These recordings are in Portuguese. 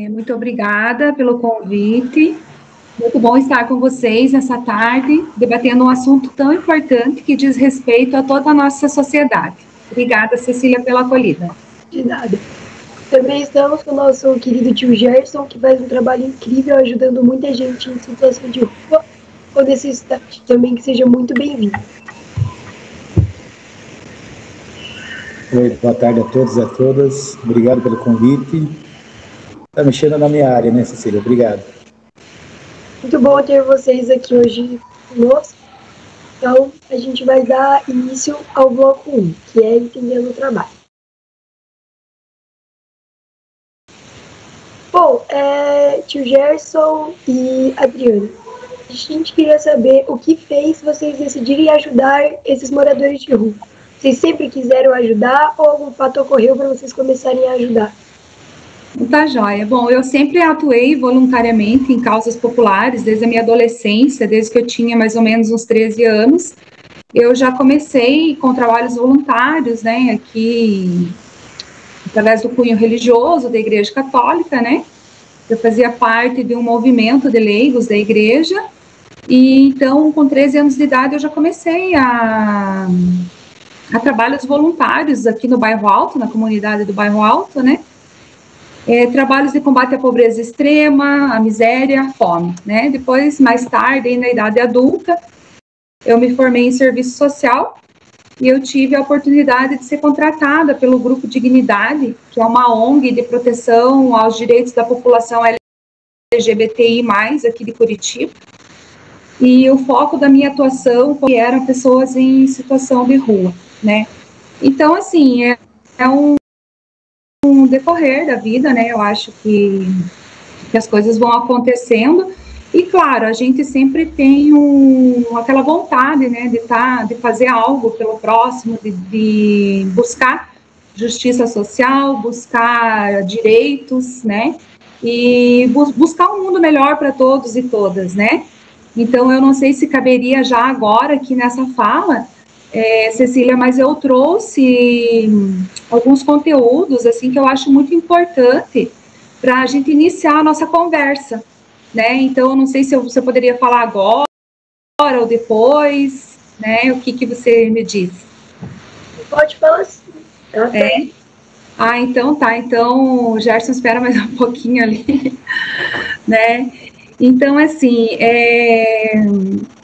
Muito obrigada pelo convite. Muito bom estar com vocês nessa tarde, debatendo um assunto tão importante que diz respeito a toda a nossa sociedade. Obrigada, Cecília, pela acolhida. De nada. Também estamos com o nosso querido tio Gerson, que faz um trabalho incrível ajudando muita gente em situação de rua ou necessidade. Também que seja muito bem-vindo. Oi, boa tarde a todos e a todas. Obrigado pelo convite. Está mexendo na minha área, né, Cecília? Obrigado. Muito bom ter vocês aqui hoje conosco. Então, a gente vai dar início ao bloco 1, que é Entendendo o Trabalho. Bom, tio Gerson e Adriana, a gente queria saber o que fez vocês decidirem ajudar esses moradores de rua. Vocês sempre quiseram ajudar ou algum fato ocorreu para vocês começarem a ajudar? Tá joia. Bom, eu sempre atuei voluntariamente em causas populares, desde a minha adolescência, desde que eu tinha mais ou menos uns 13 anos. Eu já comecei com trabalhos voluntários, né, aqui, através do cunho religioso da Igreja Católica, né. Eu fazia parte de um movimento de leigos da igreja, e então, com 13 anos de idade, eu já comecei a trabalhos voluntários aqui no Bairro Alto, na comunidade do Bairro Alto, né. Trabalhos de combate à pobreza extrema, à miséria, à fome, né? Depois, mais tarde, na idade adulta, eu me formei em serviço social e eu tive a oportunidade de ser contratada pelo Grupo Dignidade, que é uma ONG de proteção aos direitos da população LGBTI+, aqui de Curitiba. E o foco da minha atuação eram pessoas em situação de rua, né? Então, assim, é um decorrer da vida, né, eu acho que as coisas vão acontecendo, e claro, a gente sempre tem aquela vontade, né, de fazer algo pelo próximo, de buscar justiça social, buscar direitos, né, e buscar um mundo melhor para todos e todas, né. Então, eu não sei se caberia já agora aqui nessa fala, Cecília, mas eu trouxe alguns conteúdos, assim, que eu acho muito importante para a gente iniciar a nossa conversa, né? Então, eu não sei se você poderia falar agora ou depois, né? O que você me diz? Pode falar sim. Então tá. Então, o Gerson espera mais um pouquinho ali, né? Então, assim,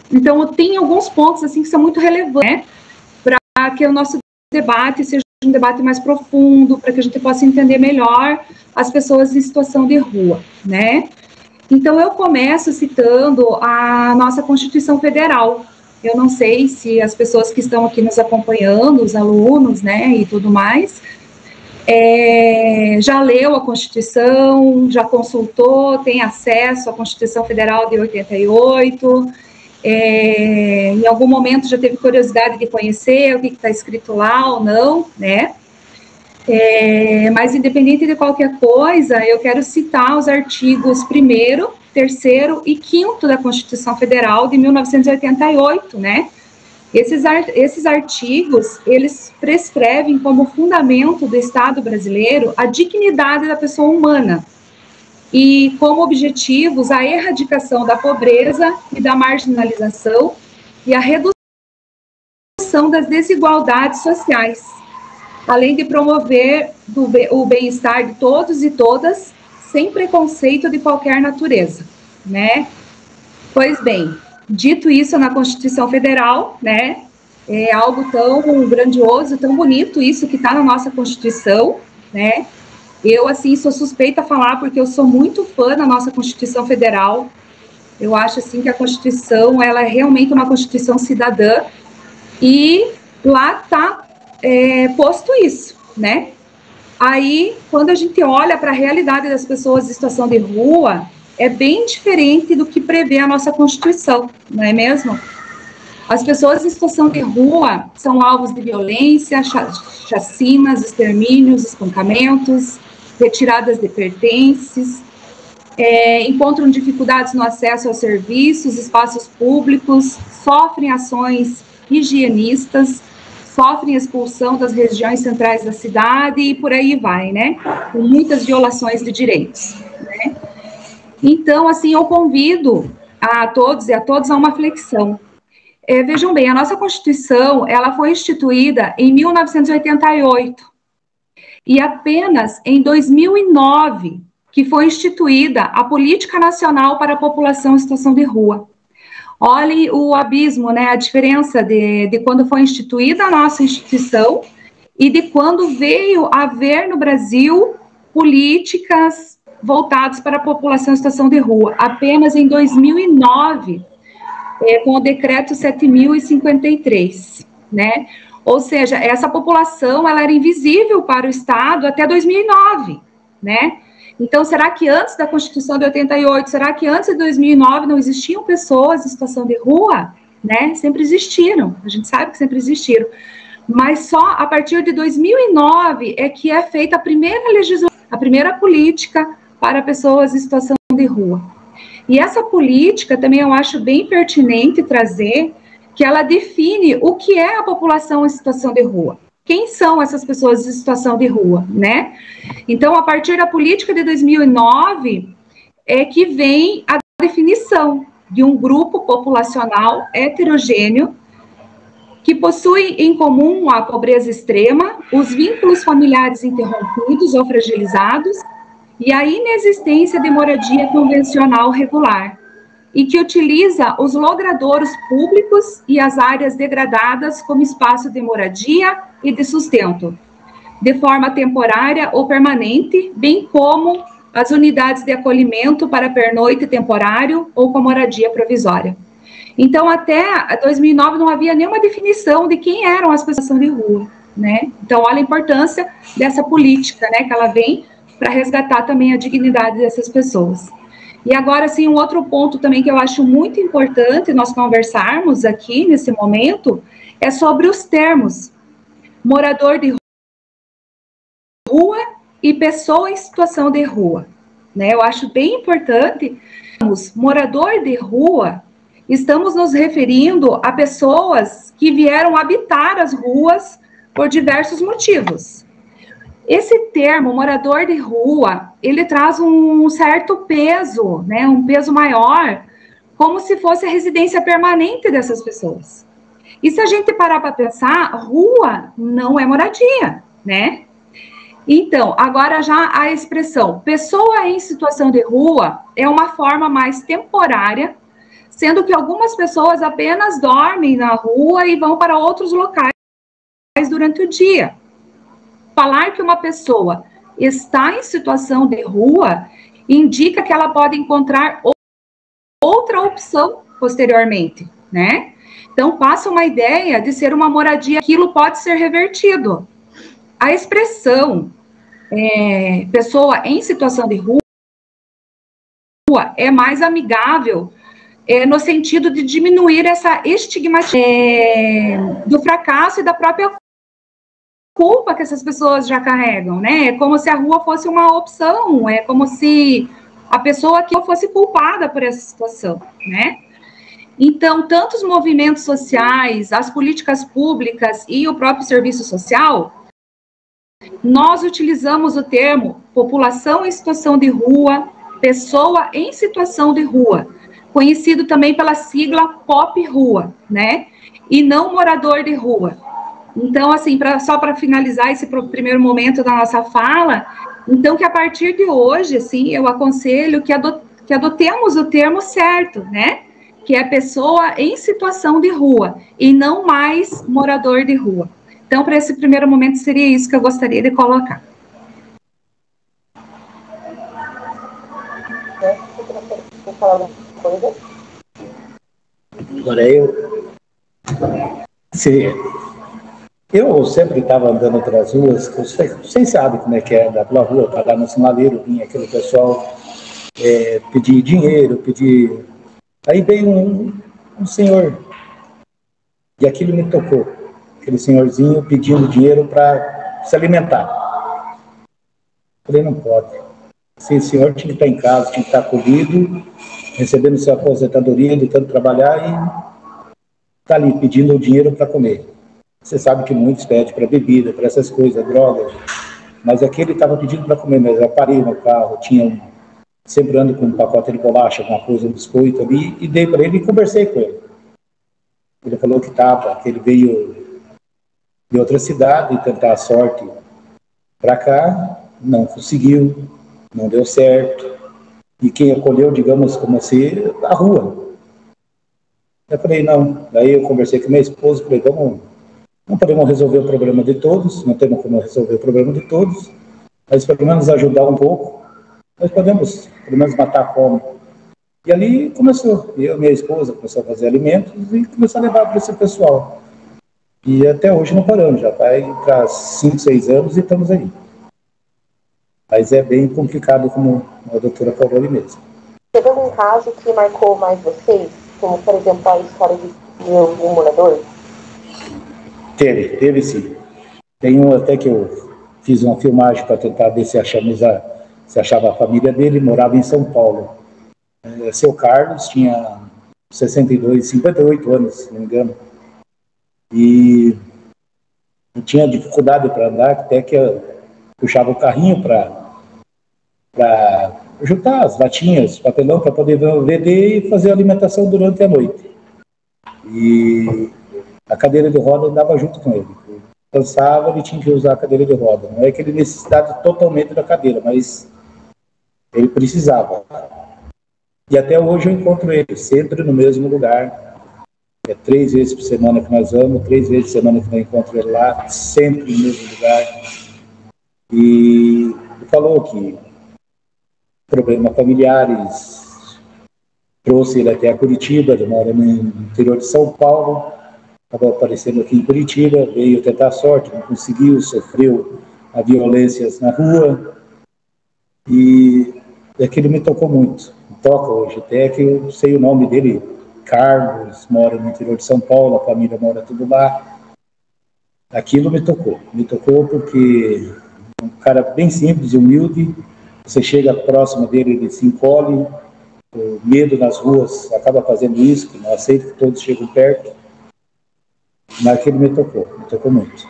então, tem alguns pontos, assim, que são muito relevantes, né? Para que o nosso debate seja um debate mais profundo, para que a gente possa entender melhor as pessoas em situação de rua, né? Então, eu começo citando a nossa Constituição Federal. Eu não sei se as pessoas que estão aqui nos acompanhando, os alunos, né, e tudo mais, já leu a Constituição, já consultou, tem acesso à Constituição Federal de 88, em algum momento já teve curiosidade de conhecer o que está escrito lá ou não, né? Mas independente de qualquer coisa, eu quero citar os artigos 1º, 3º e 5º da Constituição Federal de 1988, né? Esses artigos, eles prescrevem como fundamento do Estado brasileiro a dignidade da pessoa humana, e como objetivos a erradicação da pobreza e da marginalização e a redução das desigualdades sociais, além de promover o bem-estar de todos e todas, sem preconceito de qualquer natureza, né? Pois bem, dito isso na Constituição Federal, né, é algo tão grandioso, tão bonito isso que está na nossa Constituição, né? Eu, assim, sou suspeita a falar porque eu sou muito fã da nossa Constituição Federal. Eu acho, assim, que a Constituição, ela é realmente uma Constituição cidadã, e lá está posto isso, né? Aí, quando a gente olha para a realidade das pessoas em situação de rua, é bem diferente do que prevê a nossa Constituição, não é mesmo? As pessoas em situação de rua são alvos de violência, chacinas, extermínios, espancamentos, retiradas de pertences, encontram dificuldades no acesso aos serviços, espaços públicos, sofrem ações higienistas, sofrem expulsão das regiões centrais da cidade e por aí vai, né? Com muitas violações de direitos, né? Então, assim, eu convido a todos e a todas a uma flexão. Vejam bem, a nossa Constituição, ela foi instituída em 1988 e apenas em 2009 que foi instituída a Política Nacional para a População em Situação de Rua. Olhem o abismo, né, a diferença de quando foi instituída a nossa instituição e de quando veio a haver no Brasil políticas voltadas para a população em situação de rua. Apenas em 2009, com o decreto 7.053, né? Ou seja, essa população ela era invisível para o Estado até 2009, né? Então, será que antes da Constituição de 88, será que antes de 2009 não existiam pessoas em situação de rua? Né? Sempre existiram, a gente sabe que sempre existiram. Mas só a partir de 2009 é que é feita a primeira legislação, a primeira política para pessoas em situação de rua. E essa política também eu acho bem pertinente trazer, que ela define o que é a população em situação de rua. Quem são essas pessoas em situação de rua, né? Então, a partir da política de 2009, é que vem a definição de um grupo populacional heterogêneo que possui em comum a pobreza extrema, os vínculos familiares interrompidos ou fragilizados e a inexistência de moradia convencional regular, e que utiliza os logradouros públicos e as áreas degradadas como espaço de moradia e de sustento, de forma temporária ou permanente, bem como as unidades de acolhimento para pernoite temporário ou com moradia provisória. Então, até 2009 não havia nenhuma definição de quem eram as pessoas de rua, né? Então, olha a importância dessa política, né, que ela vem para resgatar também a dignidade dessas pessoas. E agora, sim, um outro ponto também que eu acho muito importante nós conversarmos aqui nesse momento é sobre os termos morador de rua e pessoa em situação de rua, né? Eu acho bem importante, morador de rua, estamos nos referindo a pessoas que vieram habitar as ruas por diversos motivos. Esse termo, morador de rua, ele traz um certo peso, né, um peso maior, como se fosse a residência permanente dessas pessoas. E se a gente parar para pensar, rua não é moradia, né? Então, agora já a expressão pessoa em situação de rua é uma forma mais temporária, sendo que algumas pessoas apenas dormem na rua e vão para outros locais durante o dia. Falar que uma pessoa está em situação de rua indica que ela pode encontrar outra opção posteriormente, né? Então, passa uma ideia de ser uma moradia, aquilo pode ser revertido. A expressão pessoa em situação de rua é mais amigável no sentido de diminuir essa estigmatização do fracasso e da própria culpa que essas pessoas já carregam, né? É como se a rua fosse uma opção, é como se a pessoa aqui fosse culpada por essa situação, né? Então, tanto os movimentos sociais, as políticas públicas e o próprio serviço social, nós utilizamos o termo população em situação de rua, pessoa em situação de rua, conhecido também pela sigla POP-RUA, né? E não morador de rua. Então, assim, só para finalizar esse primeiro momento da nossa fala, então que a partir de hoje, assim, eu aconselho que adotemos o termo certo, né? Que é pessoa em situação de rua, e não mais morador de rua. Então, para esse primeiro momento, seria isso que eu gostaria de colocar. Agora eu sempre estava andando pelas ruas, vocês sabem como é que é, andar pela rua, pagar no sinaleiro, vinha aquele pessoal pedir dinheiro, pedir... Aí veio um senhor, e aquilo me tocou, aquele senhorzinho pedindo dinheiro para se alimentar. Falei, não pode. Esse senhor tinha que estar em casa, tinha que estar acolhido, recebendo sua aposentadoria, tentando trabalhar e está ali pedindo dinheiro para comer. Você sabe que muitos pedem para bebida, para essas coisas, drogas. Mas aqui ele estava pedindo para comer, mas eu parei no carro, sempre ando com um pacote de bolacha, alguma coisa, um biscoito ali, e dei para ele e conversei com ele. Ele falou que ele veio de outra cidade tentar a sorte para cá, não conseguiu, não deu certo. E quem acolheu, digamos, como assim, a rua. Eu falei, não. Daí eu conversei com minha esposa, falei, não podemos resolver o problema de todos, não temos como resolver o problema de todos, mas pelo menos ajudar um pouco, nós podemos pelo menos matar a fome. E ali começou, eu e minha esposa começou a fazer alimentos e começou a levar para esse pessoal. E até hoje não paramos, já vai para 5, 6 anos e estamos aí. Mas é bem complicado, como a doutora falou ali mesmo. Teve algum caso que marcou mais vocês? Como, por exemplo, a história de um morador? Teve sim. Tem um até que eu fiz uma filmagem para tentar ver se achava a família dele, morava em São Paulo. Seu Carlos tinha 58 anos, se não me engano. E eu tinha dificuldade para andar, até que eu puxava o carrinho para juntar as latinhas, papelão, para poder vender e fazer a alimentação durante a noite. E a cadeira de roda andava junto com ele. Cansava, ele tinha que usar a cadeira de roda. Não é que ele necessitava totalmente da cadeira, mas ele precisava. E até hoje eu encontro ele, sempre no mesmo lugar. 3 vezes por semana que nós vamos, 3 vezes por semana que eu encontro ele lá, sempre no mesmo lugar. E ele falou que problemas familiares trouxe ele até a Curitiba, ele mora no interior de São Paulo, estava aparecendo aqui em Curitiba, veio tentar a sorte, não conseguiu, sofreu a violências na rua, e aquilo me tocou muito, me toca hoje, até que eu sei o nome dele, Carlos, mora no interior de São Paulo, a família mora tudo lá. Aquilo me tocou porque é um cara bem simples e humilde, você chega próximo dele, ele se encolhe, o medo nas ruas acaba fazendo isso, que não aceita que todos cheguem perto, mas aquilo me tocou muito.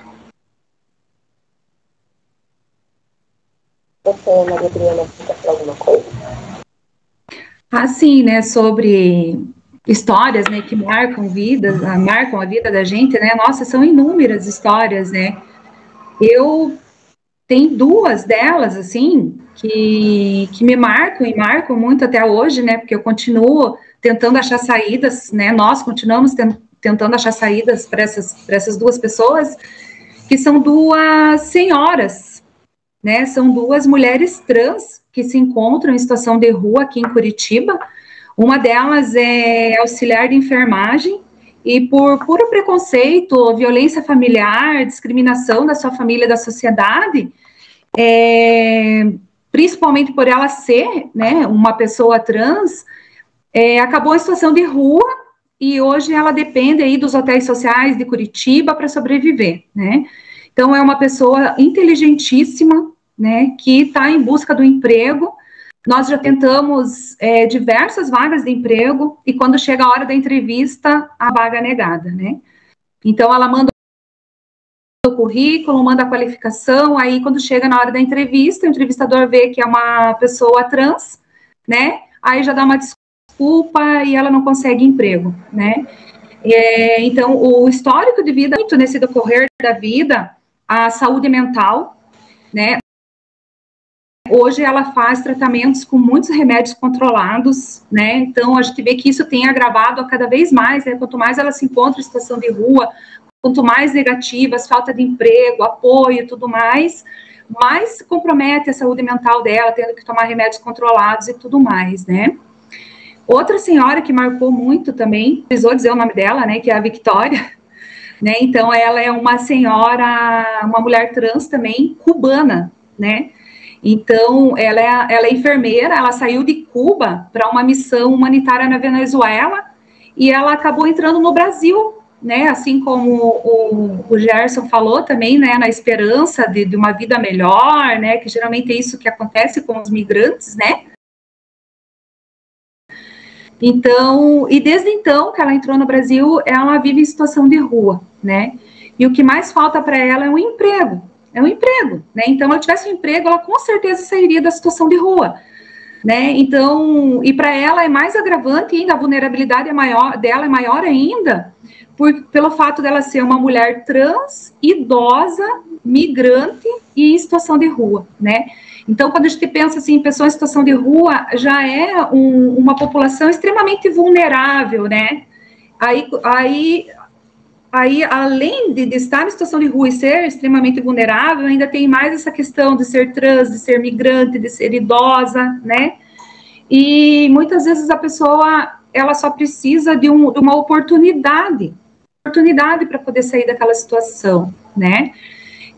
Você, Maria Adriana, quer falar alguma coisa? Assim, né, sobre histórias, né, que marcam a vida da gente, né, nossa, são inúmeras histórias, né, eu tenho 2 delas, assim, que me marcam e marcam muito até hoje, né, porque eu continuo tentando achar saídas, né, nós continuamos tentando achar saídas para essas 2 pessoas, que são 2 senhoras, né, são 2 mulheres trans que se encontram em situação de rua aqui em Curitiba. Uma delas é auxiliar de enfermagem e por puro preconceito, violência familiar, discriminação da sua família e da sociedade, principalmente por ela ser, né, uma pessoa trans, acabou em situação de rua e hoje ela depende aí dos hotéis sociais de Curitiba para sobreviver, né? Então é uma pessoa inteligentíssima, né, que está em busca do emprego. Nós já tentamos diversas vagas de emprego e quando chega a hora da entrevista, a vaga é negada, né? Então, ela manda o currículo, manda a qualificação, aí quando chega na hora da entrevista, o entrevistador vê que é uma pessoa trans, né? Aí já dá uma desculpa e ela não consegue emprego, né? Então, o histórico de vida, muito nesse decorrer da vida, a saúde mental, né? Hoje ela faz tratamentos com muitos remédios controlados, né? Então a gente vê que isso tem agravado a cada vez mais, né? Quanto mais ela se encontra em situação de rua, quanto mais negativas, falta de emprego, apoio e tudo mais compromete a saúde mental dela, tendo que tomar remédios controlados e tudo mais, né? Outra senhora que marcou muito também, precisou dizer o nome dela, né? Que é a Victoria, né? Então ela é uma senhora, uma mulher trans também, cubana, né? Então, ela é enfermeira, ela saiu de Cuba para uma missão humanitária na Venezuela e ela acabou entrando no Brasil, né, assim como o Gerson falou também, né, na esperança de uma vida melhor, né, que geralmente é isso que acontece com os migrantes, né. Então, e desde então que ela entrou no Brasil, ela vive em situação de rua, né. e o que mais falta para ela é um emprego, né? Então, ela tivesse um emprego, ela com certeza sairia da situação de rua, né? Então, e para ela é mais agravante ainda, a vulnerabilidade dela é maior ainda, pelo fato dela ser uma mulher trans, idosa, migrante e em situação de rua, né? Então, quando a gente pensa assim, em pessoas em situação de rua, já é uma população extremamente vulnerável, né? Aí além de estar em situação de rua e ser extremamente vulnerável, ainda tem mais essa questão de ser trans, de ser migrante, de ser idosa, né? E muitas vezes a pessoa, ela só precisa de uma oportunidade para poder sair daquela situação, né?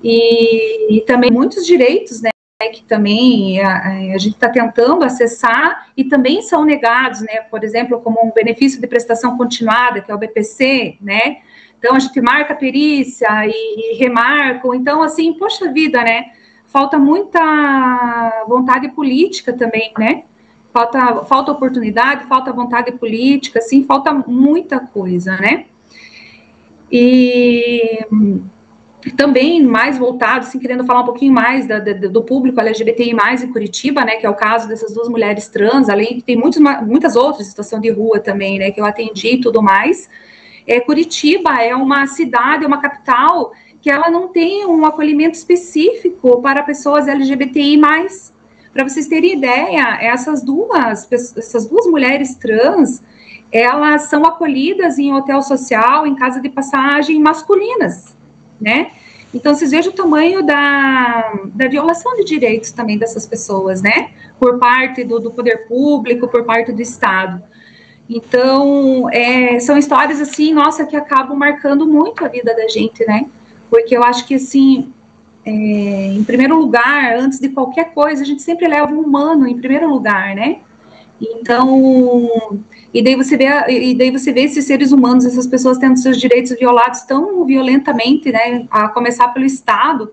E também muitos direitos, né, que também a gente está tentando acessar e também são negados, né? Por exemplo, como um benefício de prestação continuada, que é o BPC, né? Então, a gente marca a perícia e remarcam. Então, assim, poxa vida, né? Falta muita vontade política também, né? Falta oportunidade, falta vontade política, assim, falta muita coisa, né? E também mais voltado, assim, querendo falar um pouquinho mais do público LGBTI+, em Curitiba, né, que é o caso dessas duas mulheres trans, além que tem muitas outras em situação de rua também, né, que eu atendi e tudo mais. Curitiba é uma cidade, uma capital, que ela não tem um acolhimento específico para pessoas LGBTI+. Para vocês terem ideia, essas duas mulheres trans, elas são acolhidas em hotel social, em casa de passagem masculinas, né? Então, vocês vejam o tamanho da violação de direitos também dessas pessoas, né? Por parte do poder público, por parte do Estado. Então, são histórias, assim, nossa, que acabam marcando muito a vida da gente, né? Porque eu acho que, assim, em primeiro lugar, antes de qualquer coisa, a gente sempre leva o humano em primeiro lugar, né? Então, e daí você vê esses seres humanos, essas pessoas tendo seus direitos violados tão violentamente, né? A começar pelo Estado,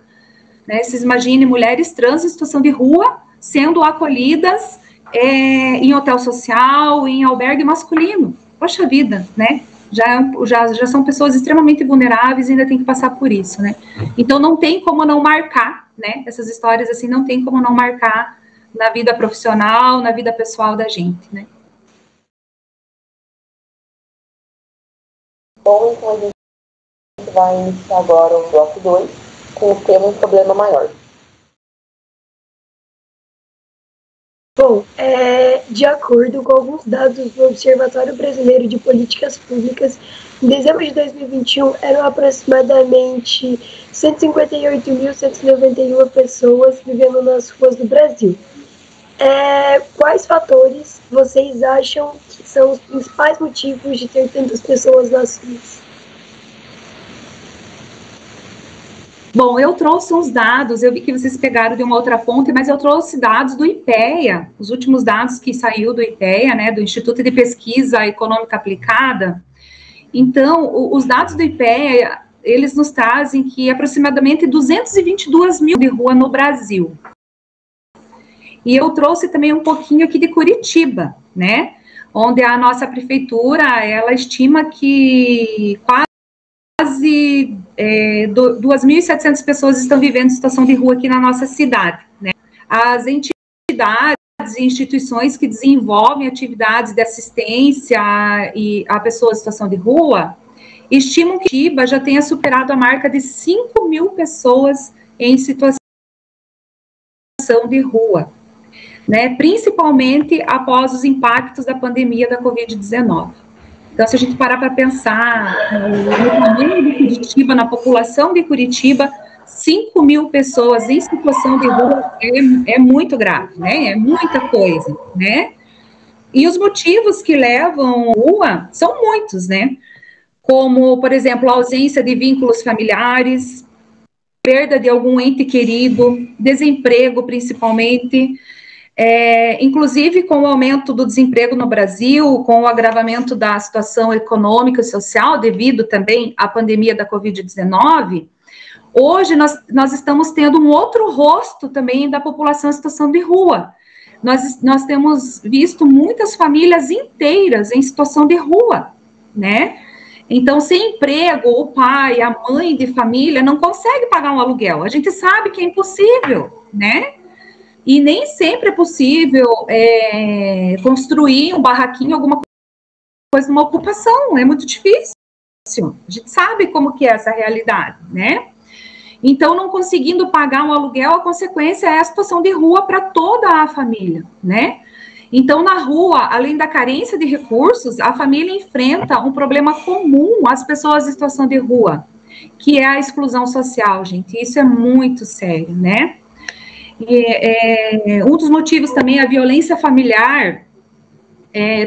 né? Vocês imaginem mulheres trans em situação de rua sendo acolhidas em hotel social, em albergue masculino. Poxa vida, né? Já são pessoas extremamente vulneráveis e ainda tem que passar por isso, né? Então, não tem como não marcar, né? Essas histórias, assim, não tem como não marcar na vida profissional, na vida pessoal da gente, né? Bom, então a gente vai iniciar agora o bloco 2 com o tema Um Problema Maior. Bom, de acordo com alguns dados do Observatório Brasileiro de Políticas Públicas, em dezembro de 2021 eram aproximadamente 158.191 pessoas vivendo nas ruas do Brasil. Quais fatores vocês acham que são os principais motivos de ter tantas pessoas nas ruas? Bom, eu trouxe uns dados, eu vi que vocês pegaram de uma outra fonte, mas eu trouxe dados do IPEA, os últimos dados que saiu do IPEA, né, do Instituto de Pesquisa Econômica Aplicada. Então, os dados do IPEA, eles nos trazem que aproximadamente 222 mil de rua no Brasil. E eu trouxe também um pouquinho aqui de Curitiba, né, onde a nossa prefeitura, ela estima que quase 2.700 pessoas estão vivendo em situação de rua aqui na nossa cidade, né? As entidades e instituições que desenvolvem atividades de assistência a pessoas em situação de rua estimam que Curitiba já tenha superado a marca de 5.000 pessoas em situação de rua, né? Principalmente após os impactos da pandemia da Covid-19. Então, se a gente parar para pensar no tamanho de Curitiba, na população de Curitiba, 5.000 pessoas em situação de rua é muito grave, né? É muita coisa, né? E os motivos que levam à rua são muitos, né? Como, por exemplo, a ausência de vínculos familiares, perda de algum ente querido, desemprego, principalmente. Inclusive com o aumento do desemprego no Brasil, com o agravamento da situação econômica e social, devido também à pandemia da Covid-19, hoje nós estamos tendo um outro rosto também da população em situação de rua. Nós temos visto muitas famílias inteiras em situação de rua, né? Então, sem emprego, o pai, a mãe de família não consegue pagar um aluguel. A gente sabe que é impossível, né? E nem sempre é possível construir um barraquinho, alguma coisa, uma ocupação. É muito difícil. A gente sabe como que é essa realidade, né? Então, não conseguindo pagar um aluguel, a consequência é a situação de rua para toda a família, né? Então, na rua, além da carência de recursos, a família enfrenta um problema comum às pessoas em situação de rua, que é a exclusão social, gente. Isso é muito sério, né? E, um dos motivos também, a violência familiar,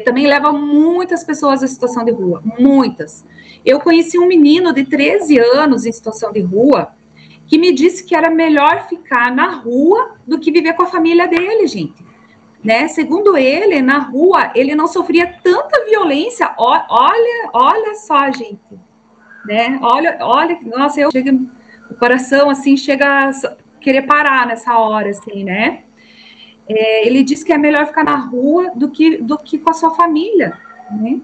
também leva muitas pessoas à situação de rua, muitas. Eu conheci um menino de 13 anos em situação de rua, que me disse que era melhor ficar na rua do que viver com a família dele, gente. Né? Segundo ele, na rua, ele não sofria tanta violência. Olha só, gente. Né? Olha, nossa, o coração, assim, chega a querer parar nessa hora, assim, né? Ele disse que é melhor ficar na rua do que com a sua família, né?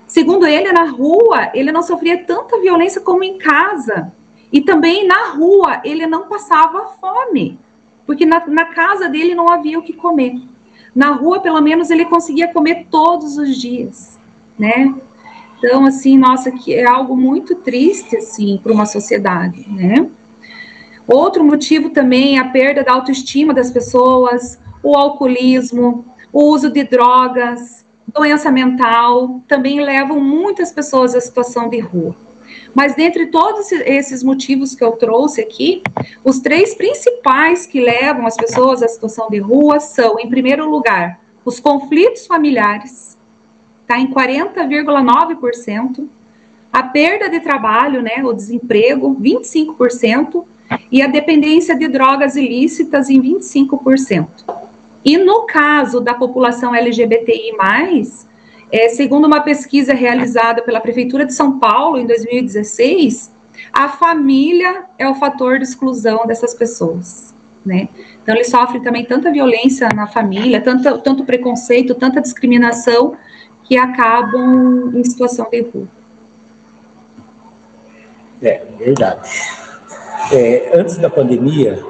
Segundo ele, na rua, ele não sofria tanta violência como em casa. E também, na rua, ele não passava fome, porque na casa dele não havia o que comer. Na rua, pelo menos, ele conseguia comer todos os dias, né? Então, assim, nossa, que é algo muito triste, assim, para uma sociedade, né? Outro motivo também é a perda da autoestima das pessoas, o alcoolismo, o uso de drogas, doença mental, também levam muitas pessoas à situação de rua. Mas dentre todos esses motivos que eu trouxe aqui, os 3 principais que levam as pessoas à situação de rua são, em primeiro lugar, os conflitos familiares, tá, em 40,9%, a perda de trabalho, né, o desemprego, 25%, e a dependência de drogas ilícitas em 25%. E no caso da população LGBTI+, segundo uma pesquisa realizada pela Prefeitura de São Paulo, em 2016, a família é o fator de exclusão dessas pessoas, né? Então, eles sofrem também tanta violência na família, tanto preconceito, tanta discriminação, que acabam em situação de rua. Verdade. Antes da pandemia,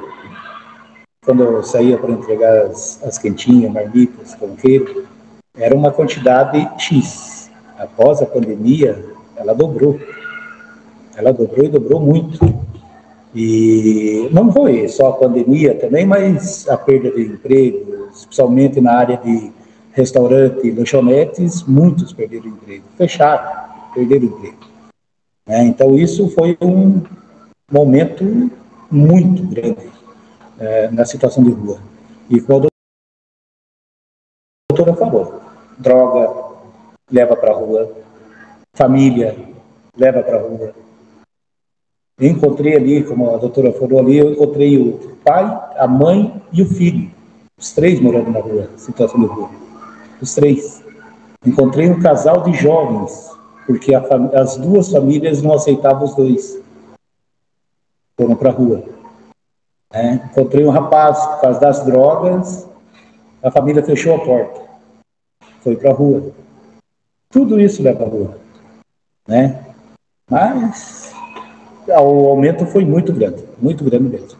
quando eu saía para entregar as quentinhas, marmitas, canqueiro, era uma quantidade X. Após a pandemia, ela dobrou. Ela dobrou e dobrou muito. E não foi só a pandemia também, mas a perda de emprego, especialmente na área de restaurante e lanchonetes, muitos perderam emprego. Fecharam, perderam emprego. Então, isso foi um momento muito grande na situação de rua. E como a doutora falou, droga leva para a rua, família leva para a rua. Eu encontrei ali, como a doutora falou ali, eu encontrei o pai, a mãe e o filho, os 3 morando na rua, situação de rua, os 3. Encontrei um casal de jovens, porque as 2 famílias não aceitavam os 2. Foram para a rua. Encontrei um rapaz, por causa das drogas, a família fechou a porta. Foi para a rua. Tudo isso leva para a rua, né? Mas o aumento foi muito grande mesmo.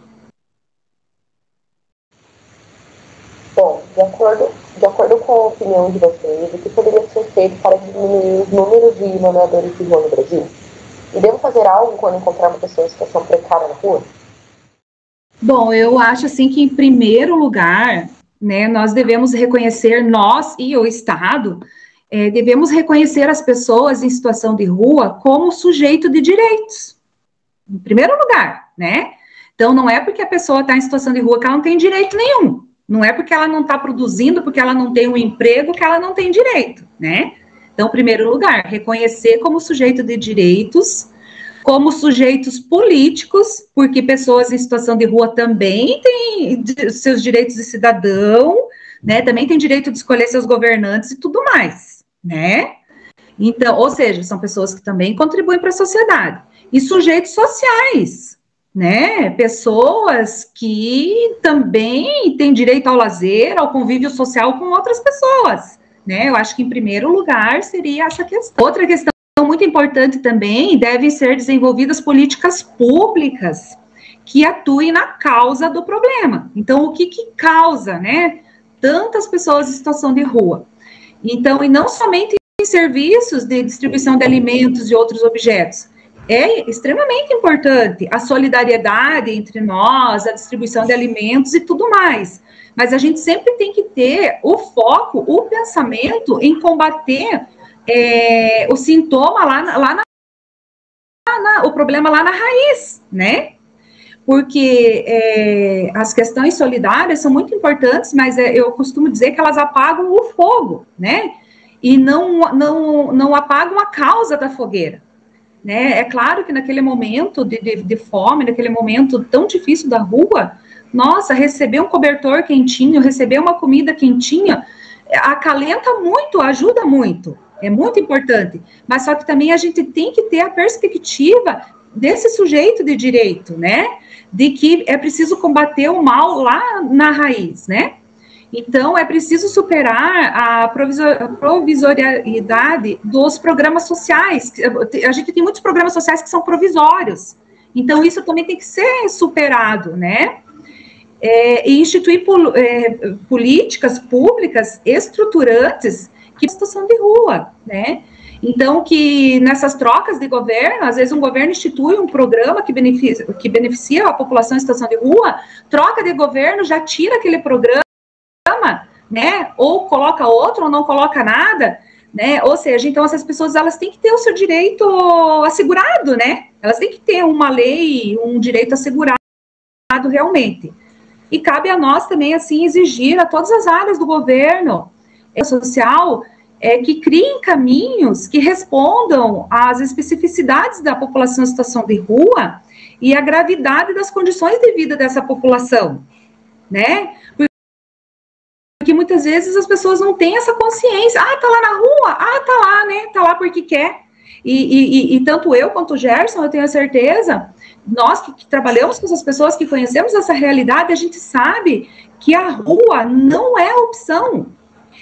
Bom, de acordo com a opinião de vocês, o que poderia ser feito para diminuir os números de moradores de rua no Brasil? E devo fazer algo quando encontrar uma pessoa em situação precária na rua? Bom, eu acho assim que, em primeiro lugar, né, nós devemos reconhecer, nós e o Estado, devemos reconhecer as pessoas em situação de rua como sujeito de direitos, em primeiro lugar, né? Então, não é porque a pessoa está em situação de rua que ela não tem direito nenhum, não é porque ela não está produzindo, porque ela não tem um emprego, que ela não tem direito, né? Então, em primeiro lugar, reconhecer como sujeito de direitos, como sujeitos políticos, porque pessoas em situação de rua também têm seus direitos de cidadão, né? Também têm direito de escolher seus governantes e tudo mais, né? Então, ou seja, são pessoas que também contribuem para a sociedade. E sujeitos sociais, né? Pessoas que também têm direito ao lazer, ao convívio social com outras pessoas, né? Eu acho que, em primeiro lugar, seria essa questão. Outra questão muito importante também, devem ser desenvolvidas políticas públicas que atuem na causa do problema. Então, o que causa, né, tantas pessoas em situação de rua? Então, e não somente em serviços de distribuição de alimentos e outros objetos. É extremamente importante a solidariedade entre nós, a distribuição de alimentos e tudo mais. Mas a gente sempre tem que ter o foco, o pensamento em combater o sintoma o problema lá na raiz, né? Porque as questões solidárias são muito importantes, mas eu costumo dizer que elas apagam o fogo, né? E não apagam a causa da fogueira, né? É claro que naquele momento de fome, naquele momento tão difícil da rua, nossa, receber um cobertor quentinho, receber uma comida quentinha, acalenta muito, ajuda muito, é muito importante. Mas só que também a gente tem que ter a perspectiva desse sujeito de direito, né? De que é preciso combater o mal lá na raiz, né? Então, é preciso superar a provisoriedade dos programas sociais. A gente tem muitos programas sociais que são provisórios. Então, isso também tem que ser superado, né? E instituir políticas públicas estruturantes que situação de rua, né? Então, que nessas trocas de governo, às vezes um governo institui um programa que beneficia a população em situação de rua, troca de governo, já tira aquele programa, né? Ou coloca outro, ou não coloca nada, né? Ou seja, então essas pessoas, elas têm que ter o seu direito assegurado, né? Elas têm que ter uma lei, um direito assegurado realmente. E cabe a nós também, assim, exigir a todas as áreas do governo social que criem caminhos que respondam às especificidades da população em situação de rua e à gravidade das condições de vida dessa população, né? Porque muitas vezes as pessoas não têm essa consciência. Ah, tá lá na rua? Ah, tá lá, né? Tá lá porque quer. E tanto eu quanto o Gerson, eu tenho a certeza, nós que trabalhamos com essas pessoas, que conhecemos essa realidade, a gente sabe que a rua não é opção.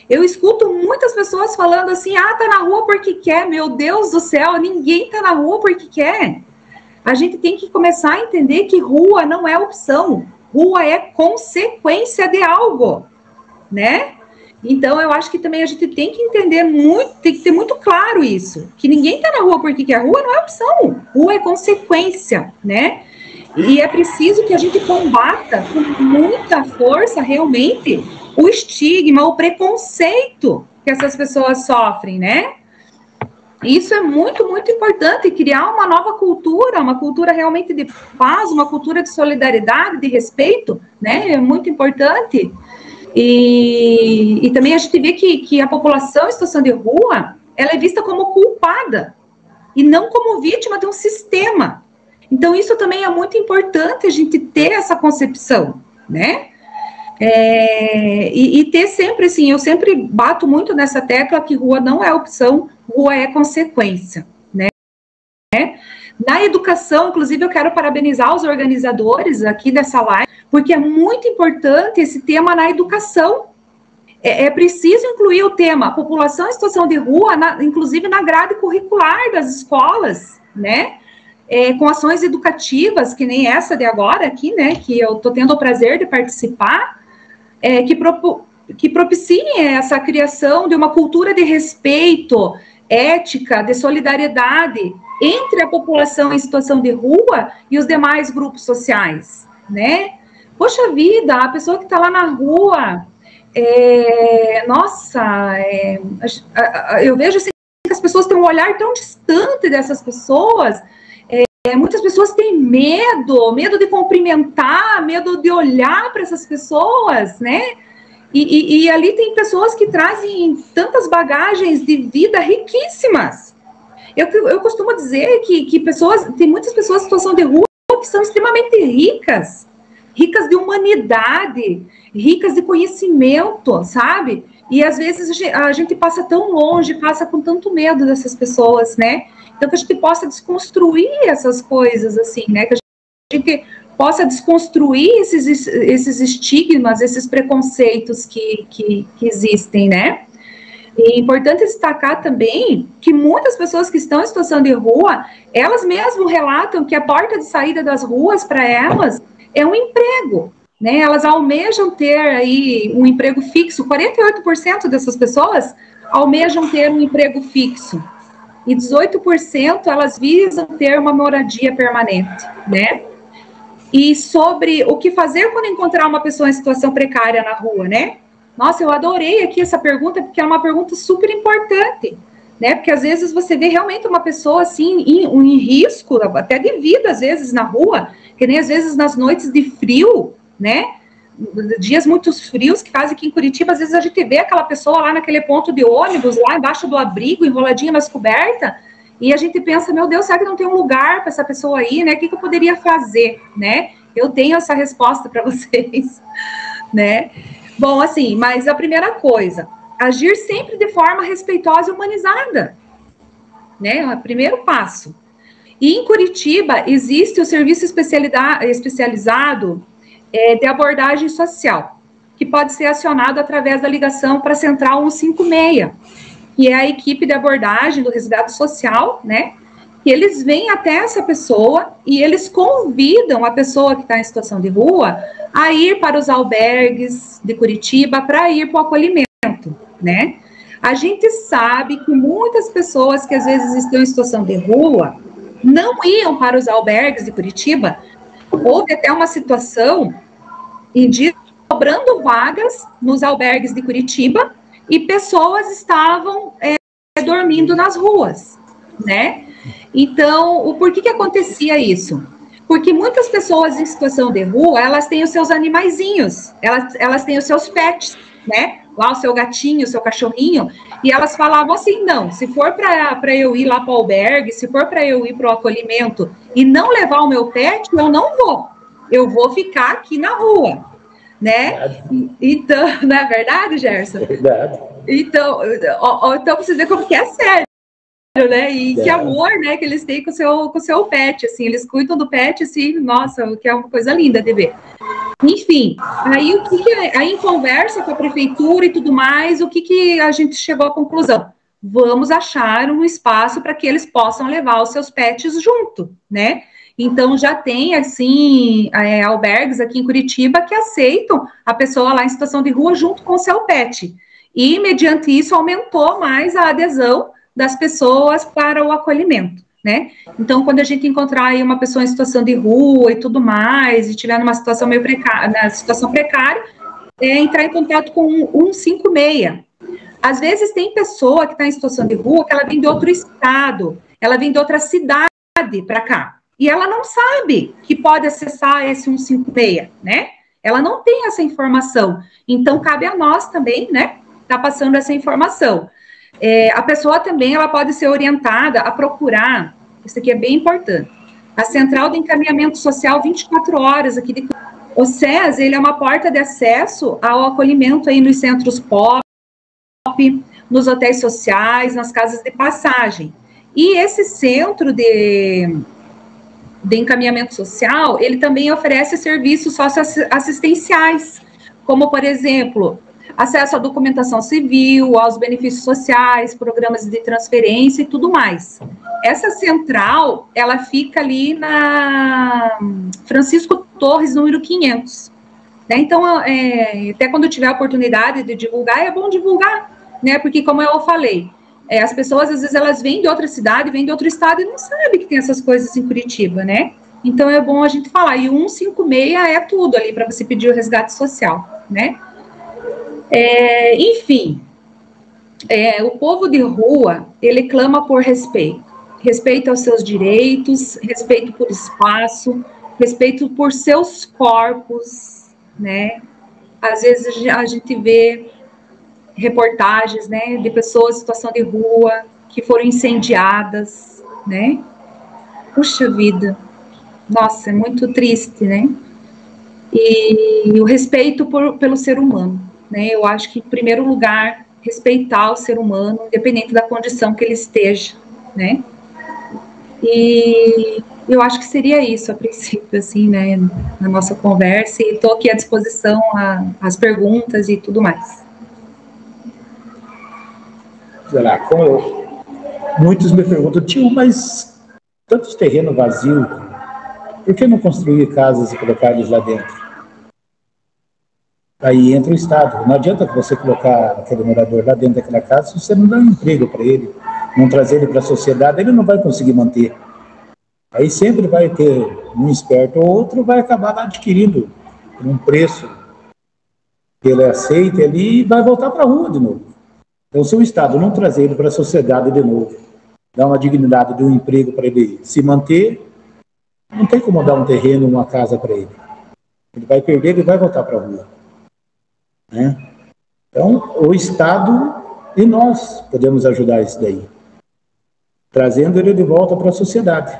Eu escuto muitas pessoas falando assim, ah, tá na rua porque quer. Meu Deus do céu, ninguém tá na rua porque quer. A gente tem que começar a entender que rua não é opção. Rua é consequência de algo, né? Então, eu acho que também a gente tem que entender muito, tem que ter muito claro isso, que ninguém tá na rua porque quer. Rua não é opção, rua é consequência, né? E é preciso que a gente combata com muita força, realmente, o estigma, o preconceito que essas pessoas sofrem, né? Isso é muito, muito importante, criar uma nova cultura, uma cultura realmente de paz, uma cultura de solidariedade, de respeito, né? É muito importante. E também a gente vê que a população em situação de rua, ela é vista como culpada e não como vítima de um sistema. Então, isso também é muito importante a gente ter essa concepção, né? E ter sempre, assim, eu sempre bato muito nessa tecla que rua não é opção, rua é consequência, né? Na educação, inclusive, eu quero parabenizar os organizadores aqui dessa live, porque é muito importante esse tema na educação. É preciso incluir o tema população em situação de rua, inclusive na grade curricular das escolas, né? Com ações educativas, que nem essa de agora aqui, né? Que eu estou tendo o prazer de participar, que propiciem essa criação de uma cultura de respeito, ética, de solidariedade entre a população em situação de rua e os demais grupos sociais, né? Poxa vida, a pessoa que está lá na rua, eu vejo assim, que as pessoas têm um olhar tão distante dessas pessoas, muitas pessoas têm medo de cumprimentar, medo de olhar para essas pessoas, né? E ali tem pessoas que trazem tantas bagagens de vida riquíssimas. Eu costumo dizer que tem muitas pessoas em situação de rua que são extremamente ricas de humanidade, ricas de conhecimento, sabe? E às vezes a gente passa tão longe, passa com tanto medo dessas pessoas, né? Então, que a gente possa desconstruir essas coisas, assim, né? Que a gente possa desconstruir esses estigmas, esses preconceitos que existem, né? E é importante destacar também que muitas pessoas que estão em situação de rua, elas mesmas relatam que a porta de saída das ruas para elas é um emprego, né? Elas almejam ter aí um emprego fixo. 48% dessas pessoas almejam ter um emprego fixo e 18% elas visam ter uma moradia permanente, né? E sobre o que fazer quando encontrar uma pessoa em situação precária na rua, né? Nossa, eu adorei aqui essa pergunta, porque é uma pergunta super importante, né? Porque às vezes você vê realmente uma pessoa assim, em risco, até de vida, às vezes, na rua, que nem às vezes nas noites de frio, né? Dias muito frios que fazem aqui em Curitiba, às vezes a gente vê aquela pessoa lá naquele ponto de ônibus, lá embaixo do abrigo, enroladinha nas cobertas, e a gente pensa, meu Deus, será que não tem um lugar para essa pessoa aí, né? O que eu poderia fazer, né? Eu tenho essa resposta para vocês, né? Bom, assim, mas a primeira coisa, agir sempre de forma respeitosa e humanizada, né? É o primeiro passo. E em Curitiba existe o serviço especializado de abordagem social, que pode ser acionado através da ligação para a Central 156, que é a equipe de abordagem do resgate social, né? Que eles vêm até essa pessoa e eles convidam a pessoa que está em situação de rua a ir para os albergues de Curitiba para ir para o acolhimento, né? A gente sabe que muitas pessoas que às vezes estão em situação de rua não iam para os albergues de Curitiba. Houve até uma situação de cobrando vagas nos albergues de Curitiba e pessoas estavam dormindo nas ruas, né? Então, o porquê que acontecia isso? Porque muitas pessoas em situação de rua, elas têm os seus animaizinhos, elas têm os seus pets, né? Lá o seu gatinho, o seu cachorrinho, e elas falavam assim, não, se for para eu ir lá para o albergue, se for para eu ir para o acolhimento e não levar o meu pet, eu não vou, eu vou ficar aqui na rua, né? Então, não é verdade, Gerson? É verdade. Então você vê como que é sério, né? E que amor, né, que eles têm com o seu pet, assim, eles cuidam do pet, assim, nossa, que é uma coisa linda de ver. Enfim, aí aí em conversa com a prefeitura e tudo mais, o que a gente chegou à conclusão? Vamos achar um espaço para que eles possam levar os seus pets junto, né? Então, já tem, assim, albergues aqui em Curitiba que aceitam a pessoa lá em situação de rua junto com o seu pet. E, mediante isso, aumentou mais a adesão das pessoas para o acolhimento, né? Então, quando a gente encontrar aí uma pessoa em situação de rua e tudo mais, e tiver numa situação meio precária, na situação precária, entrar em contato com 156. Às vezes tem pessoa que está em situação de rua que ela vem de outro estado, ela vem de outra cidade para cá, e ela não sabe que pode acessar esse 156, né? Ela não tem essa informação. Então, cabe a nós também, né, tá passando essa informação. A pessoa também, ela pode ser orientada a procurar, isso aqui é bem importante, a Central de Encaminhamento Social 24 horas aqui de... O SES, ele é uma porta de acesso ao acolhimento aí nos centros POP, nos hotéis sociais, nas casas de passagem. E esse centro de encaminhamento social, ele também oferece serviços socioassistenciais, como, por exemplo, acesso à documentação civil, aos benefícios sociais, programas de transferência e tudo mais. Essa central, ela fica ali na Francisco Torres, número 500. Né? Então, até quando eu tiver a oportunidade de divulgar, é bom divulgar, né? Porque, como eu falei, as pessoas, às vezes, elas vêm de outra cidade, vêm de outro estado e não sabem que tem essas coisas em Curitiba, né? Então, é bom a gente falar. E o 156 é tudo ali para você pedir o resgate social, né? Enfim, o povo de rua, ele clama por respeito. Respeito aos seus direitos, respeito por espaço, respeito por seus corpos, né? Às vezes a gente vê reportagens, né, de pessoas em situação de rua que foram incendiadas, né? Puxa vida, nossa, é muito triste, né? E o respeito pelo ser humano, né? Eu acho que, em primeiro lugar, respeitar o ser humano, independente da condição que ele esteja, né? E eu acho que seria isso, a princípio, assim, né, na nossa conversa, e estou aqui à disposição às perguntas e tudo mais. sei lá, muitos me perguntam, tio, mas tantos terrenos vazios, por que não construir casas e colocar eles lá dentro? Aí entra o Estado. Não adianta você colocar aquele morador lá dentro daquela casa se você não dá um emprego para ele, não trazer ele para a sociedade, ele não vai conseguir manter. Aí sempre vai ter um esperto ou outro, vai acabar adquirindo um preço que ele aceita ali e vai voltar para a rua de novo. Então, se o Estado não trazer ele para a sociedade de novo, dar uma dignidade de um emprego para ele se manter, não tem como dar um terreno, uma casa para ele. Ele vai perder, ele vai voltar para a rua. Né? Então, o Estado e nós podemos ajudar isso daí, trazendo ele de volta para a sociedade.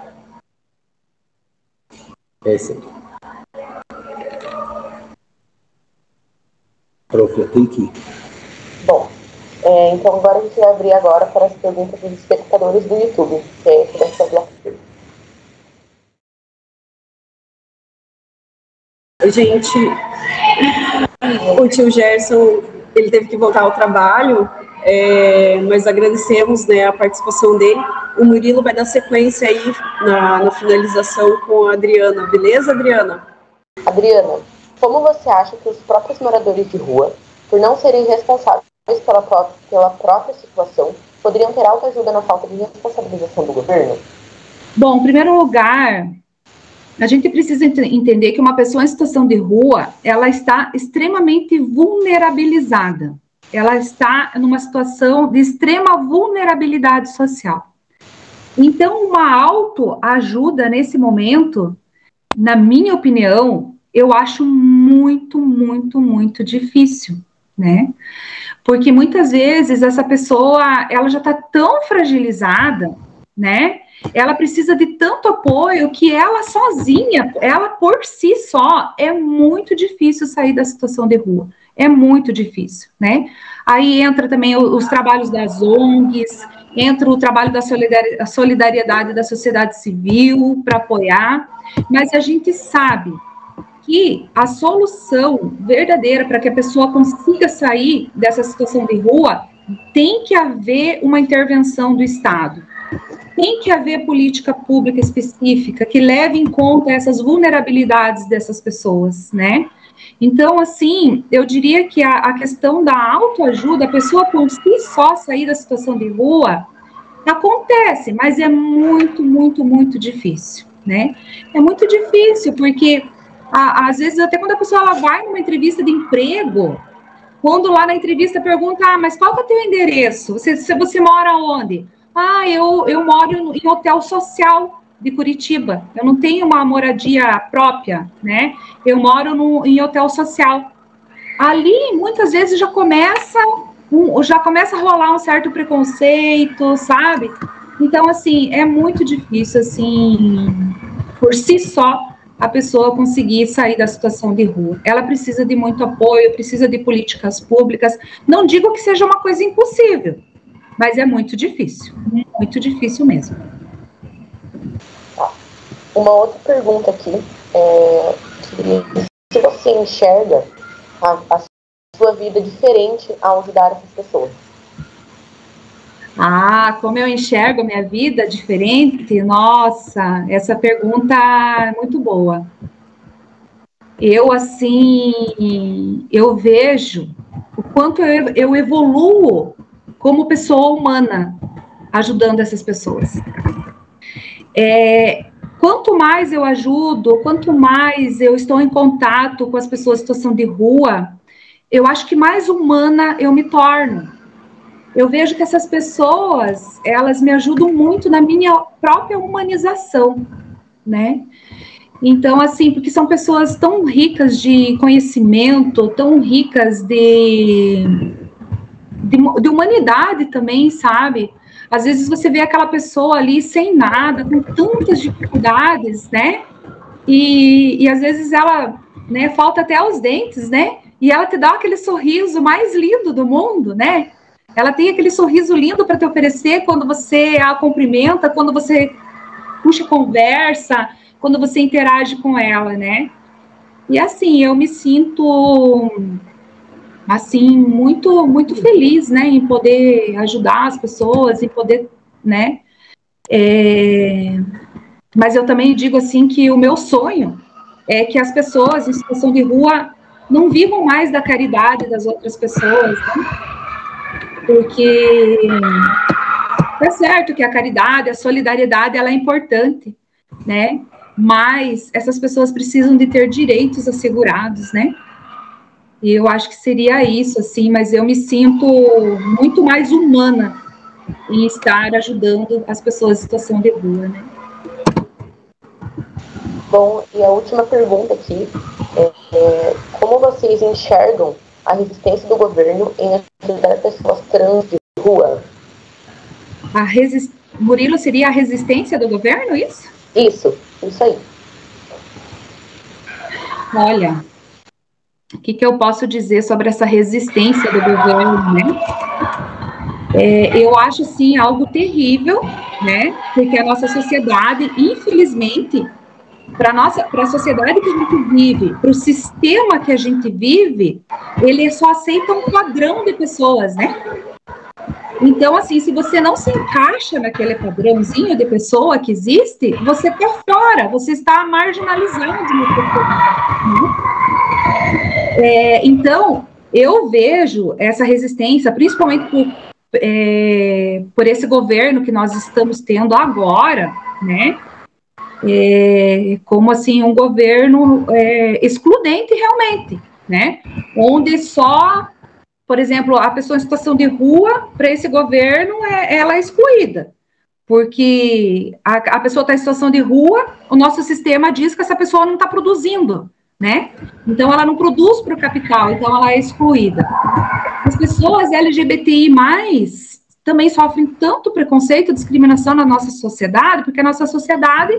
É isso aí. Prof, eu tenho que ir. Bom, então agora a gente vai abrir agora para as perguntas dos espectadores do YouTube. Gente, o tio Gerson, ele teve que voltar ao trabalho, mas agradecemos, né, a participação dele. O Murilo vai dar sequência aí na finalização com a Adriana, beleza, Adriana? Adriana, como você acha que os próprios moradores de rua, por não serem responsáveis pela própria situação, poderiam ter autoajuda na falta de responsabilização do governo? Bom, em primeiro lugar, a gente precisa entender que uma pessoa em situação de rua, ela está extremamente vulnerabilizada. Ela está numa situação de extrema vulnerabilidade social. Então, uma autoajuda nesse momento, na minha opinião, eu acho muito, muito, muito difícil, né? Porque muitas vezes essa pessoa, ela já está tão fragilizada, né? Ela precisa de tanto apoio que ela sozinha, ela por si só, é muito difícil sair da situação de rua. É muito difícil, né? Aí entra também os trabalhos das ONGs, entra o trabalho da solidariedade da sociedade civil para apoiar, mas a gente sabe que a solução verdadeira para que a pessoa consiga sair dessa situação de rua tem que haver uma intervenção do Estado. Tem que haver política pública específica que leve em conta essas vulnerabilidades dessas pessoas, né? Então, assim, eu diria que a questão da autoajuda, a pessoa por si só sair da situação de rua, acontece, mas é muito, muito, muito difícil, né? É muito difícil, porque às vezes até quando a pessoa ela vai numa entrevista de emprego, quando lá na entrevista pergunta, mas qual que é o teu endereço? Você mora onde? Eu moro em hotel social de Curitiba, eu não tenho uma moradia própria, né? Eu moro em hotel social. Ali, muitas vezes, já começa a rolar um certo preconceito, sabe? Então, assim, é muito difícil, assim, por si só, a pessoa conseguir sair da situação de rua. Ela precisa de muito apoio, precisa de políticas públicas. Não digo que seja uma coisa impossível, mas é muito difícil mesmo. Uma outra pergunta aqui se você enxerga a sua vida diferente ao ajudar essas pessoas. Como eu enxergo a minha vida diferente? Nossa, essa pergunta é muito boa. Eu vejo o quanto eu evoluo como pessoa humana, ajudando essas pessoas. Quanto mais eu ajudo, quanto mais eu estou em contato com as pessoas em situação de rua, eu acho que mais humana eu me torno. Eu vejo que essas pessoas, elas me ajudam muito na minha própria humanização, né? Então, assim, porque são pessoas tão ricas de conhecimento, tão ricas de humanidade também, sabe? Às vezes você vê aquela pessoa ali sem nada, com tantas dificuldades, né? E às vezes ela, né, falta até os dentes, né? E ela te dá aquele sorriso mais lindo do mundo, né? Ela tem aquele sorriso lindo para te oferecer quando você a cumprimenta, quando você puxa conversa, quando você interage com ela, né? E assim, eu me sinto assim, muito, muito feliz, né, em poder ajudar as pessoas, em poder, né, mas eu também digo, assim, que o meu sonho é que as pessoas em situação de rua não vivam mais da caridade das outras pessoas, né? Porque é certo que a caridade, a solidariedade, ela é importante, né, mas essas pessoas precisam de ter direitos assegurados, né, e eu acho que seria isso, assim, mas eu me sinto muito mais humana em estar ajudando as pessoas em situação de rua, né. Bom, e a última pergunta aqui como vocês enxergam a resistência do governo em ajudar pessoas trans de rua? Murilo, seria a resistência do governo, isso? Isso aí. Olha, o que eu posso dizer sobre essa resistência do governo, né? Eu acho, sim, algo terrível, né? Porque a nossa sociedade, infelizmente, para a sociedade que a gente vive, para o sistema que a gente vive, ele só aceita um padrão de pessoas, né? Então, assim, se você não se encaixa naquele padrãozinho de pessoa que existe, você está fora, você está marginalizado. Então, eu vejo essa resistência, principalmente por esse governo que nós estamos tendo agora, né? Como, assim, um governo excludente realmente, né? Onde só... Por exemplo, a pessoa em situação de rua, para esse governo, ela é excluída. Porque a pessoa está em situação de rua, o nosso sistema diz que essa pessoa não está produzindo, né? Então, ela não produz para o capital, então ela é excluída. As pessoas LGBTI+, também sofrem tanto preconceito e discriminação na nossa sociedade, porque a nossa sociedade,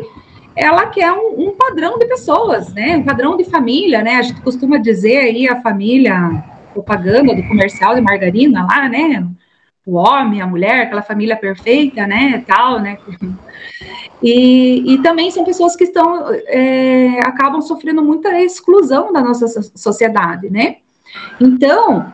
ela quer um padrão de pessoas, né? Um padrão de família, né? A gente costuma dizer aí a família... propaganda do comercial de margarina lá, né, o homem, a mulher, aquela família perfeita, né, tal, né, e também são pessoas que acabam sofrendo muita exclusão da nossa sociedade, né, então,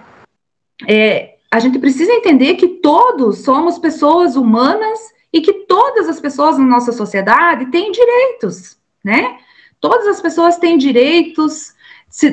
a gente precisa entender que todos somos pessoas humanas e que todas as pessoas na nossa sociedade têm direitos, né, todas as pessoas têm direitos,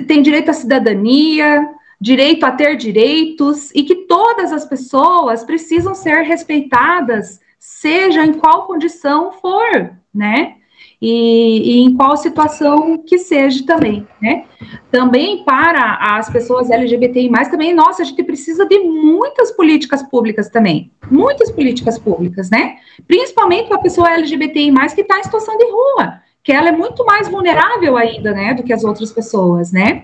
têm direito à cidadania, direito a ter direitos, e que todas as pessoas precisam ser respeitadas, seja em qual condição for, né? E em qual situação que seja também, né? Também para as pessoas LGBTI+, também, nossa, a gente precisa de muitas políticas públicas também, muitas políticas públicas, né? Principalmente para a pessoa LGBTI+, que está em situação de rua, que ela é muito mais vulnerável ainda, né, do que as outras pessoas, né?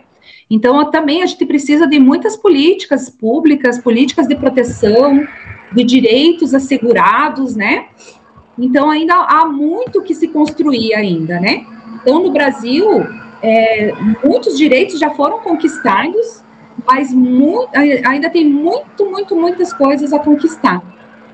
Então, também a gente precisa de muitas políticas públicas, políticas de proteção, de direitos assegurados, né? Então, ainda há muito que se construir ainda, né? Então, no Brasil, muitos direitos já foram conquistados, mas ainda tem muitas coisas a conquistar.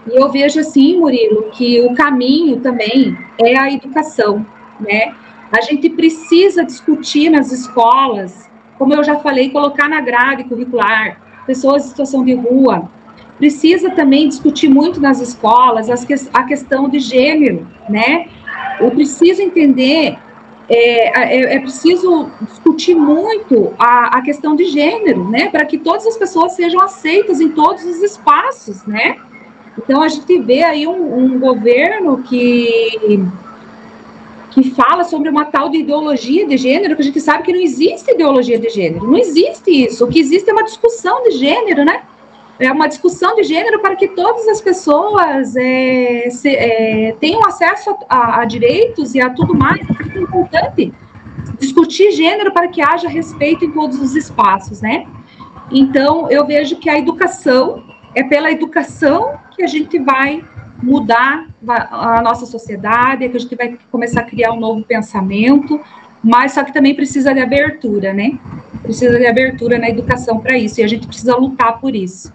E eu vejo, assim, Murilo, que o caminho também é a educação, né? A gente precisa discutir nas escolas, como eu já falei, colocar na grade curricular, pessoas em situação de rua. Precisa também discutir muito nas escolas a questão de gênero, né? Eu preciso entender, é preciso discutir muito a questão de gênero, né? Para que todas as pessoas sejam aceitas em todos os espaços, né? Então, a gente vê aí um governo que fala sobre uma tal de ideologia de gênero, que a gente sabe que não existe ideologia de gênero, não existe isso. O que existe é uma discussão de gênero, né? É uma discussão de gênero para que todas as pessoas tenham acesso a direitos e a tudo mais. É importante discutir gênero para que haja respeito em todos os espaços, né? Então, eu vejo que a educação, é pela educação que a gente vai mudar a nossa sociedade, que a gente vai começar a criar um novo pensamento, mas só que também precisa de abertura, né? Precisa de abertura na educação para isso, e a gente precisa lutar por isso.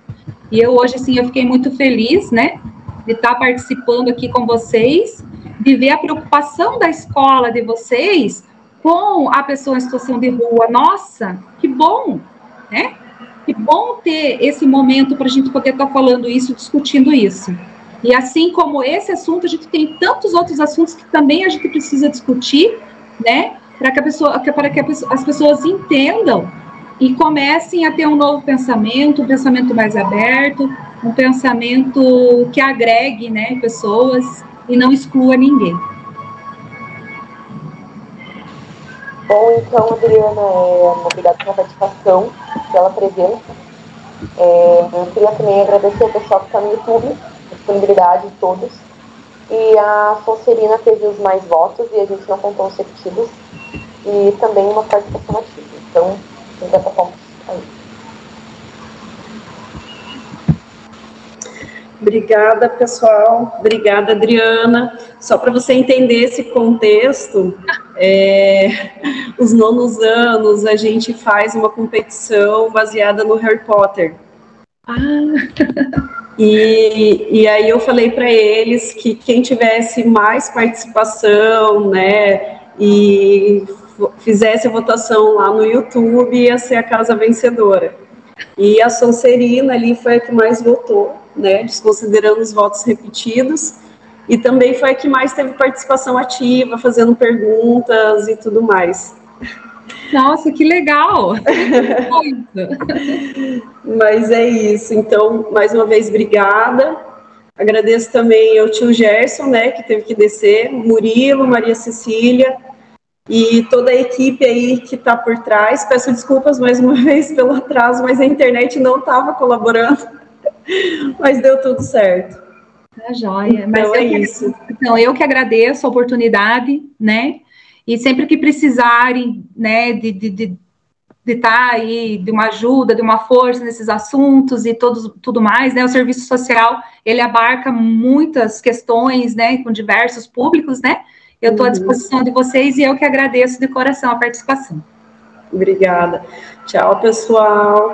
E eu hoje, assim, eu fiquei muito feliz, né, de estar participando aqui com vocês, de ver a preocupação da escola de vocês com a pessoa em situação de rua. Nossa, que bom, né? que bom ter esse momento para a gente poder estar falando isso, discutindo isso. E assim como esse assunto, a gente tem tantos outros assuntos que também a gente precisa discutir, né? Para que as pessoas entendam e comecem a ter um novo pensamento, um pensamento mais aberto, um pensamento que agregue, né, pessoas e não exclua ninguém. Bom, então, Adriana, obrigada pela participação, pela presença. Eu queria também agradecer ao pessoal que está no YouTube, a disponibilidade de todos. E a Sonserina teve os mais votos e a gente não contou os repetidos. E também uma participação ativa. Então, 50 pontos aí. Obrigada, pessoal. Obrigada, Adriana. Só para você entender esse contexto, os nonos anos a gente faz uma competição baseada no Harry Potter. E aí eu falei para eles que quem tivesse mais participação, né, e fizesse a votação lá no YouTube, ia ser a casa vencedora. E a Sonserina ali foi a que mais votou, né, desconsiderando os votos repetidos, e também foi a que mais teve participação ativa, fazendo perguntas e tudo mais. Nossa, que legal! Mas é isso, então, mais uma vez, obrigada. Agradeço também ao tio Gerson, né, que teve que descer, Murilo, Maria Cecília, e toda a equipe aí que está por trás. Peço desculpas mais uma vez pelo atraso, mas a internet não estava colaborando, mas deu tudo certo. Tá joia. Então Mas é isso. Então, eu que agradeço a oportunidade, né? E sempre que precisarem, né, de estar aí, de uma ajuda, de uma força nesses assuntos e tudo mais, né? O serviço social, ele abarca muitas questões, né, com diversos públicos, né? Eu estou à disposição de vocês e eu que agradeço de coração a participação. Obrigada. Tchau, pessoal.